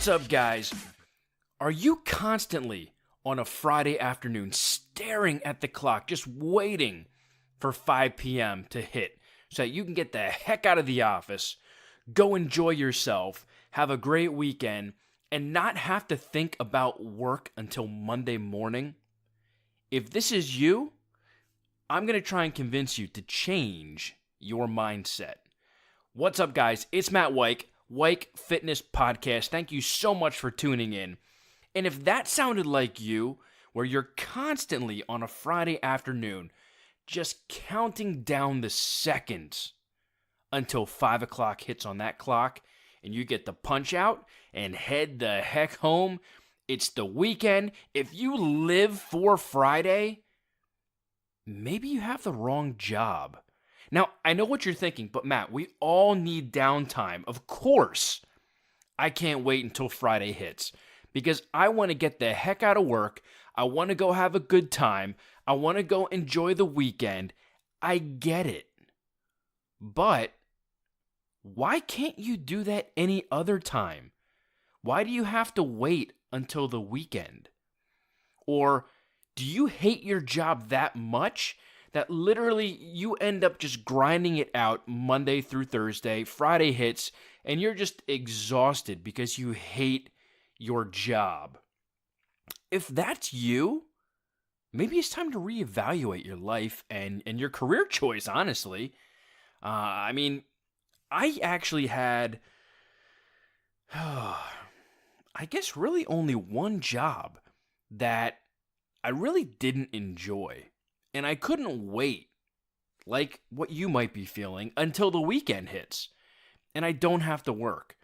What's up, guys? Are you constantly on a Friday afternoon staring at the clock, just waiting for 5 p.m. to hit so that you can get the heck out of the office, go enjoy yourself, have a great weekend, and not have to think about work until Monday morning? If this is you, I'm going to try and convince you to change your mindset. What's up, guys? It's Matt Weik, Weik Fitness Podcast. Thank you so much for tuning in. And if that sounded like you, where you're constantly on a Friday afternoon just counting down the seconds until 5 o'clock hits on that clock and you get the punch out and head the heck home, it's the weekend. If you live for Friday, maybe you have the wrong job. Now, I know what you're thinking, but Matt, we all need downtime. Of course, I can't wait until Friday hits because I want to get the heck out of work. I want to go have a good time. I want to go enjoy the weekend. I get it. But why can't you do that any other time? Why do you have to wait until the weekend? Or do you hate your job that much that literally you end up just grinding it out Monday through Thursday, Friday hits, and you're just exhausted because you hate your job? If that's you, maybe it's time to reevaluate your life and your career choice, honestly. I actually had, I guess really only one job that I really didn't enjoy. And I couldn't wait, like what you might be feeling, until the weekend hits. And I don't have to work.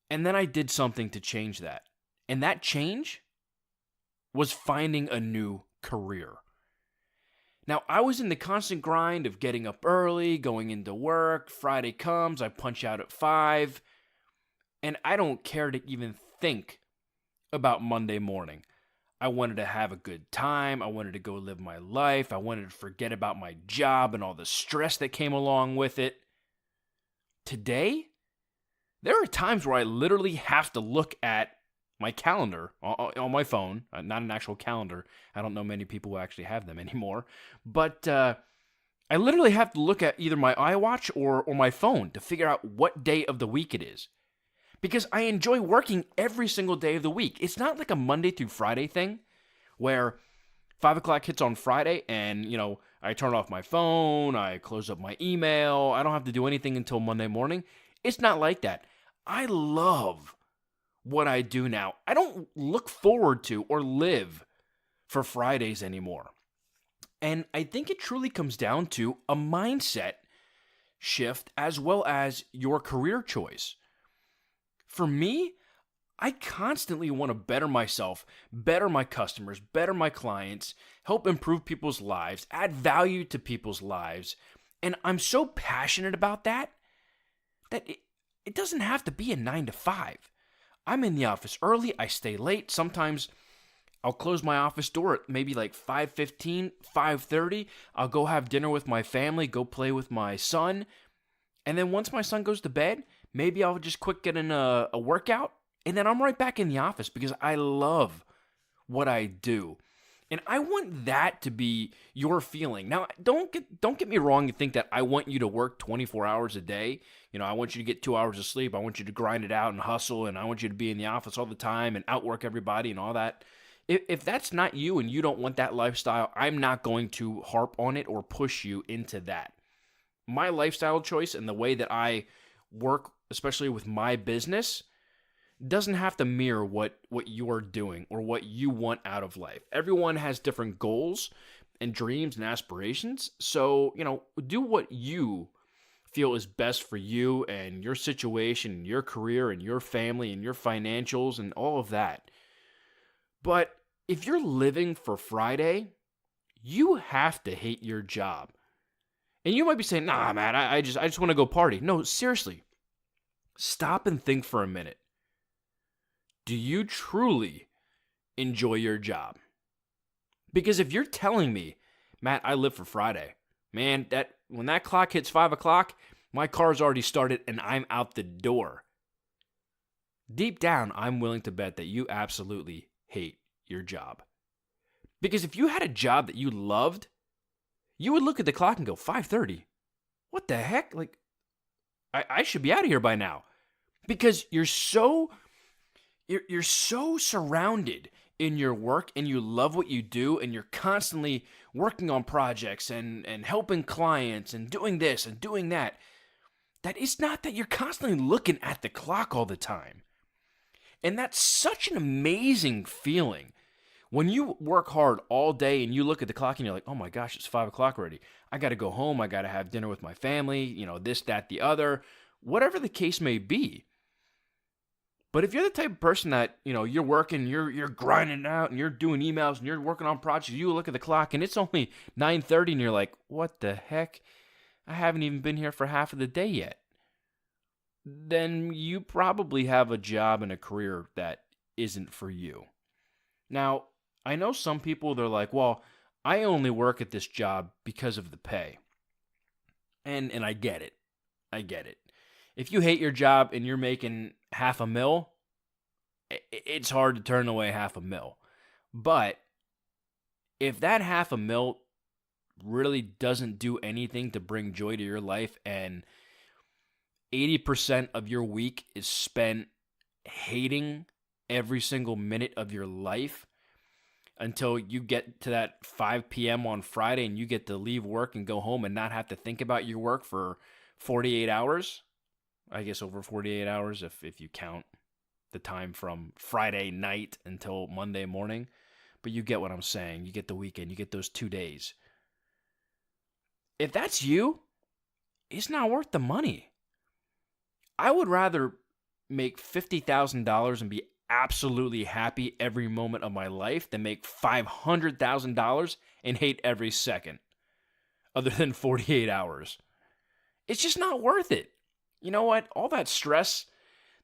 And then I did something to change that. And that change was finding a new career. Now, I was in the constant grind of getting up early, going into work. Friday comes, I punch out at 5. And I don't care to even think about Monday morning. I wanted to have a good time. I wanted to go live my life. I wanted to forget about my job and all the stress that came along with it. Today, there are times where I literally have to look at my calendar on my phone, not an actual calendar. I don't know many people who actually have them anymore. But I literally have to look at either my iWatch or my phone to figure out what day of the week it is. Because I enjoy working every single day of the week. It's not like a Monday through Friday thing where 5 o'clock hits on Friday and, I turn off my phone, I close up my email, I don't have to do anything until Monday morning. It's not like that. I love what I do now. I don't look forward to or live for Fridays anymore. And I think it truly comes down to a mindset shift as well as your career choice. For me, I constantly want to better myself, better my customers, better my clients, help improve people's lives, add value to people's lives. And I'm so passionate about that it doesn't have to be a 9 to 5. I'm in the office early, I stay late. Sometimes I'll close my office door at maybe like 5:15, 5:30. I'll go have dinner with my family, go play with my son. And then once my son goes to bed, maybe I'll just quick get in a workout, and then I'm right back in the office because I love what I do. And I want that to be your feeling. Now, don't get me wrong and think that I want you to work 24 hours a day. I want you to get 2 hours of sleep. I want you to grind it out and hustle, and I want you to be in the office all the time and outwork everybody and all that. If that's not you and you don't want that lifestyle, I'm not going to harp on it or push you into that. My lifestyle choice and the way that I work, especially with my business, doesn't have to mirror what you're doing or what you want out of life. Everyone has different goals and dreams and aspirations. So, do what you feel is best for you and your situation and your career and your family and your financials and all of that. But if you're living for Friday, you have to hate your job. And you might be saying, nah, man, I just want to go party. No, seriously. Stop and think for a minute. Do you truly enjoy your job? Because if you're telling me, Matt, I live for Friday, man, that when that clock hits 5 o'clock, my car's already started and I'm out the door. deep down, I'm willing to bet that you absolutely hate your job. Because if you had a job that you loved, you would look at the clock and go, 5:30. What the heck? Like, I should be out of here by now. Because you're so surrounded in your work and you love what you do and you're constantly working on projects and helping clients and doing this and doing that, that it's not that you're constantly looking at the clock all the time. And that's such an amazing feeling. When you work hard all day and you look at the clock and you're like, oh my gosh, it's 5 o'clock already. I got to go home. I got to have dinner with my family, this, that, the other, whatever the case may be. But if you're the type of person that, you're working, you're grinding out and you're doing emails and you're working on projects, you look at the clock and it's only 9:30 and you're like, what the heck? I haven't even been here for half of the day yet. Then you probably have a job and a career that isn't for you. Now, I know some people, they're like, well, I only work at this job because of the pay. And I get it. I get it. If you hate your job and you're making $500,000, it's hard to turn away $500,000. But if that $500,000 really doesn't do anything to bring joy to your life and 80% of your week is spent hating every single minute of your life until you get to that 5 p.m. on Friday and you get to leave work and go home and not have to think about your work for 48 hours, I guess over 48 hours if you count the time from Friday night until Monday morning. But you get what I'm saying. You get the weekend. You get those 2 days. If that's you, it's not worth the money. I would rather make $50,000 and be absolutely happy every moment of my life than make $500,000 and hate every second other than 48 hours. It's just not worth it. You know what? All that stress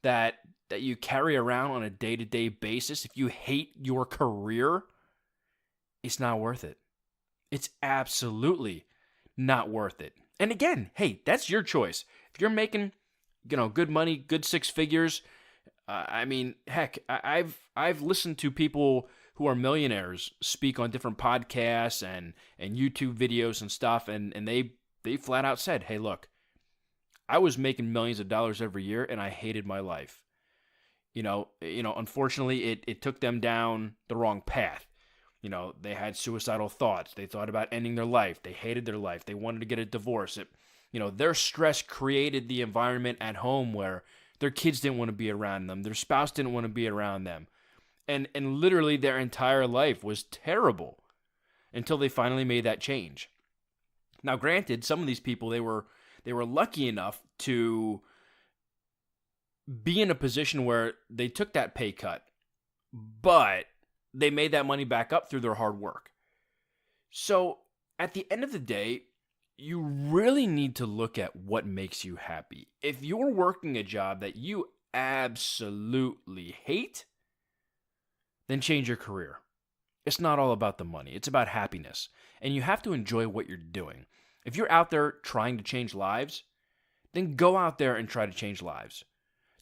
that you carry around on a day-to-day basis, if you hate your career, it's not worth it. It's absolutely not worth it. And again, hey, that's your choice. If you're making, good money, good 6 figures, heck, I've listened to people who are millionaires speak on different podcasts and YouTube videos and stuff, and they flat out said, hey, look, I was making millions of dollars every year, and I hated my life. Unfortunately, it took them down the wrong path. They had suicidal thoughts. They thought about ending their life. They hated their life. They wanted to get a divorce. Their stress created the environment at home where their kids didn't want to be around them. Their spouse didn't want to be around them. And literally their entire life was terrible until they finally made that change. Now, granted, some of these people, they were lucky enough to be in a position where they took that pay cut, but they made that money back up through their hard work. So at the end of the day, you really need to look at what makes you happy. If you're working a job that you absolutely hate, then change your career. It's not all about the money. It's about happiness. And you have to enjoy what you're doing. If you're out there trying to change lives, then go out there and try to change lives.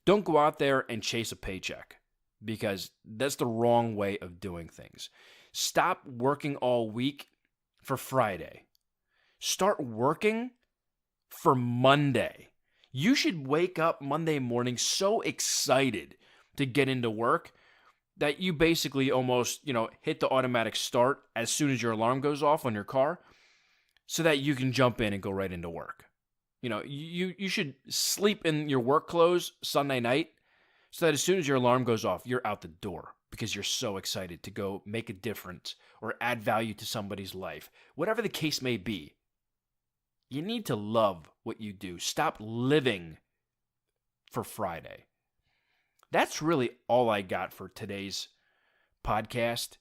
Don't go out there and chase a paycheck, because that's the wrong way of doing things. Stop working all week for Friday. Start working for Monday. You should wake up Monday morning so excited to get into work that you basically almost, hit the automatic start as soon as your alarm goes off on your car so that you can jump in and go right into work. You should sleep in your work clothes Sunday night so that as soon as your alarm goes off, you're out the door because you're so excited to go make a difference or add value to somebody's life. Whatever the case may be, you need to love what you do. Stop living for Friday. That's really all I got for today's podcast.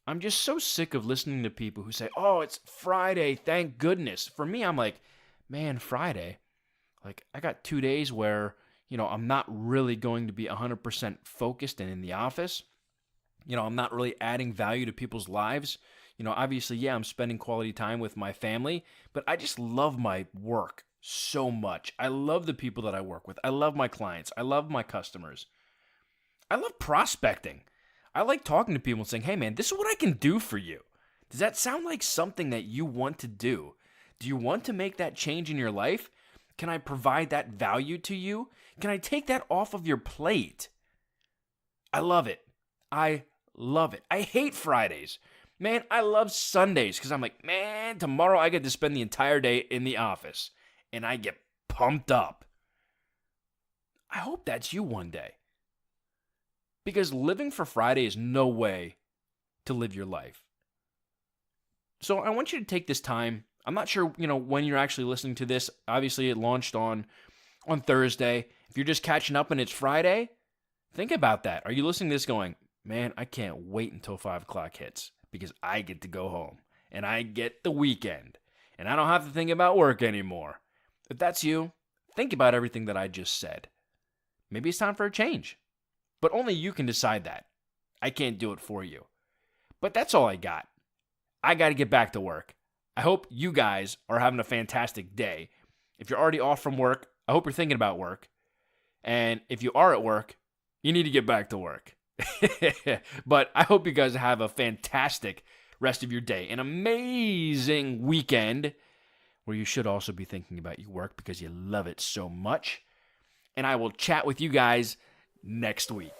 I'm just so sick of listening to people who say, oh, it's Friday, thank goodness. For me, I'm like, man, Friday, like I got 2 days where, I'm not really going to be 100% focused and in the office. I'm not really adding value to people's lives. Obviously, yeah, I'm spending quality time with my family, but I just love my work so much. I love the people that I work with. I love my clients. I love my customers. I love prospecting. I like talking to people and saying, hey man, this is what I can do for you. Does that sound like something that you want to do? Do you want to make that change in your life? Can I provide that value to you? Can I take that off of your plate? I love it. I love it. I hate Fridays. Man, I love Sundays because I'm like, man, tomorrow I get to spend the entire day in the office and I get pumped up. I hope that's you one day. Because living for Friday is no way to live your life. So I want you to take this time. I'm not sure, when you're actually listening to this. Obviously, it launched on Thursday. If you're just catching up and it's Friday, think about that. Are you listening to this going, man, I can't wait until 5 o'clock hits because I get to go home and I get the weekend and I don't have to think about work anymore. If that's you, think about everything that I just said. Maybe it's time for a change. But only you can decide that. I can't do it for you. But that's all I got. I got to get back to work. I hope you guys are having a fantastic day. If you're already off from work, I hope you're thinking about work. And if you are at work, you need to get back to work. But I hope you guys have a fantastic rest of your day. An amazing weekend where you should also be thinking about your work because you love it so much. And I will chat with you guys next week.